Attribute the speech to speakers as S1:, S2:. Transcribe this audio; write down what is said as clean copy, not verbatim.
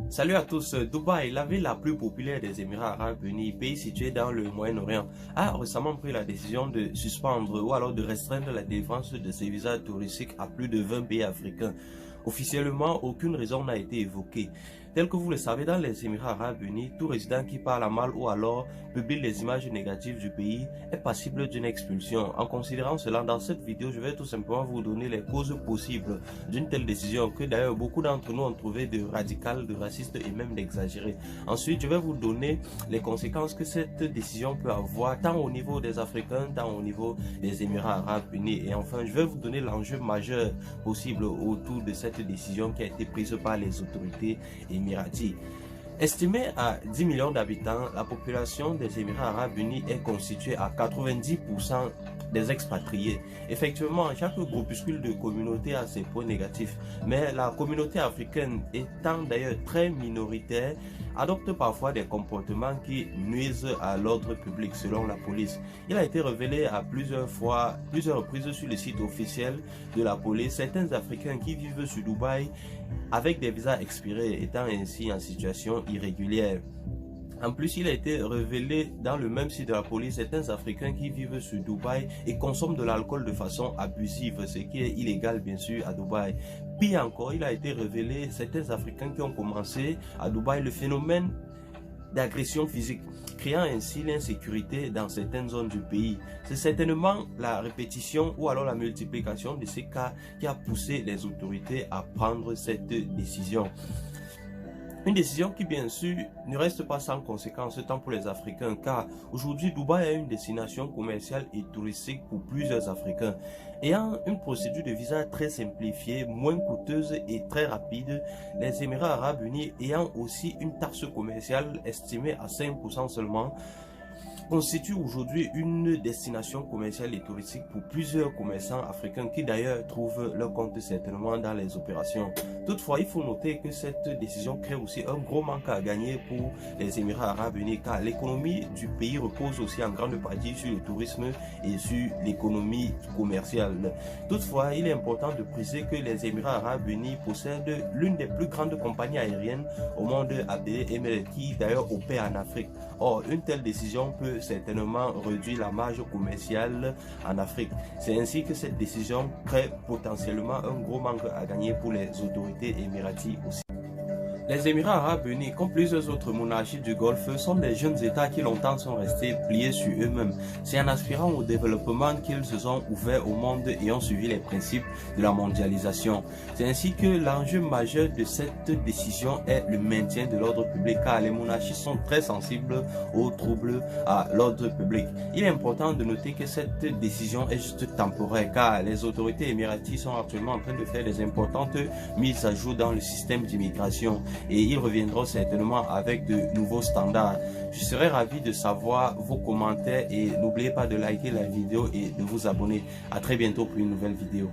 S1: Salut à tous. Dubaï, la ville la plus populaire des Émirats Arabes Unis, pays situé dans le Moyen-Orient, a récemment pris la décision de suspendre ou alors de restreindre la délivrance de ses visas touristiques à plus de 20 pays africains. Officiellement, aucune raison n'a été évoquée. Tel que vous le savez, dans les Émirats Arabes Unis, tout résident qui parle mal ou alors publie les images négatives du pays est passible d'une expulsion. En considérant cela, dans cette vidéo, je vais tout simplement vous donner les causes possibles d'une telle décision que d'ailleurs beaucoup d'entre nous ont trouvé de radical, de raciste et même d'exagéré. Ensuite, je vais vous donner les conséquences que cette décision peut avoir tant au niveau des Africains, tant au niveau des Émirats Arabes Unis. Et enfin, je vais vous donner l'enjeu majeur possible autour de cette décision qui a été prise par les autorités émiraties. Estimée à 10 millions d'habitants, la population des Émirats Arabes Unis est constituée à 90% des expatriés. Effectivement, chaque groupuscule de communauté a ses points négatifs, mais la communauté africaine, étant d'ailleurs très minoritaire, adopte parfois des comportements qui nuisent à l'ordre public selon la police. Il a été révélé à plusieurs reprises sur le site officiel de la police, certains Africains qui vivent sur Dubaï avec des visas expirés étant ainsi en situation irrégulière. En plus, il a été révélé dans le même site de la police certains Africains qui vivent sur Dubaï et consomment de l'alcool de façon abusive, ce qui est illégal bien sûr à Dubaï. Pire encore, il a été révélé certains Africains qui ont commencé à Dubaï le phénomène d'agression physique, créant ainsi l'insécurité dans certaines zones du pays. C'est certainement la répétition ou alors la multiplication de ces cas qui a poussé les autorités à prendre cette décision. Une décision qui bien sûr ne reste pas sans conséquences tant pour les Africains car aujourd'hui Dubaï est une destination commerciale et touristique pour plusieurs Africains. Ayant une procédure de visa très simplifiée, moins coûteuse et très rapide, les Émirats Arabes Unis ayant aussi une taxe commerciale estimée à 5% seulement, constitue aujourd'hui une destination commerciale et touristique pour plusieurs commerçants africains qui d'ailleurs trouvent leur compte certainement dans les opérations. Toutefois, il faut noter que cette décision crée aussi un gros manque à gagner pour les Émirats Arabes Unis car l'économie du pays repose aussi en grande partie sur le tourisme et sur l'économie commerciale. Toutefois, il est important de préciser que les Émirats Arabes Unis possèdent l'une des plus grandes compagnies aériennes au monde appelée Emirates qui d'ailleurs opère en Afrique. Or, une telle décision peut certainement réduire la marge commerciale en Afrique. C'est ainsi que cette décision crée potentiellement un gros manque à gagner pour les autorités émiraties aussi. Les Émirats Arabes Unis, comme plusieurs autres monarchies du Golfe, sont des jeunes États qui longtemps sont restés pliés sur eux-mêmes. C'est en aspirant au développement qu'ils se sont ouverts au monde et ont suivi les principes de la mondialisation. C'est ainsi que l'enjeu majeur de cette décision est le maintien de l'ordre public, car les monarchies sont très sensibles aux troubles à l'ordre public. Il est important de noter que cette décision est juste temporaire, car les autorités émiraties sont actuellement en train de faire des importantes mises à jour dans le système d'immigration. Et ils reviendront certainement avec de nouveaux standards. Je serais ravi de savoir vos commentaires et n'oubliez pas de liker la vidéo et de vous abonner. À très bientôt pour une nouvelle vidéo.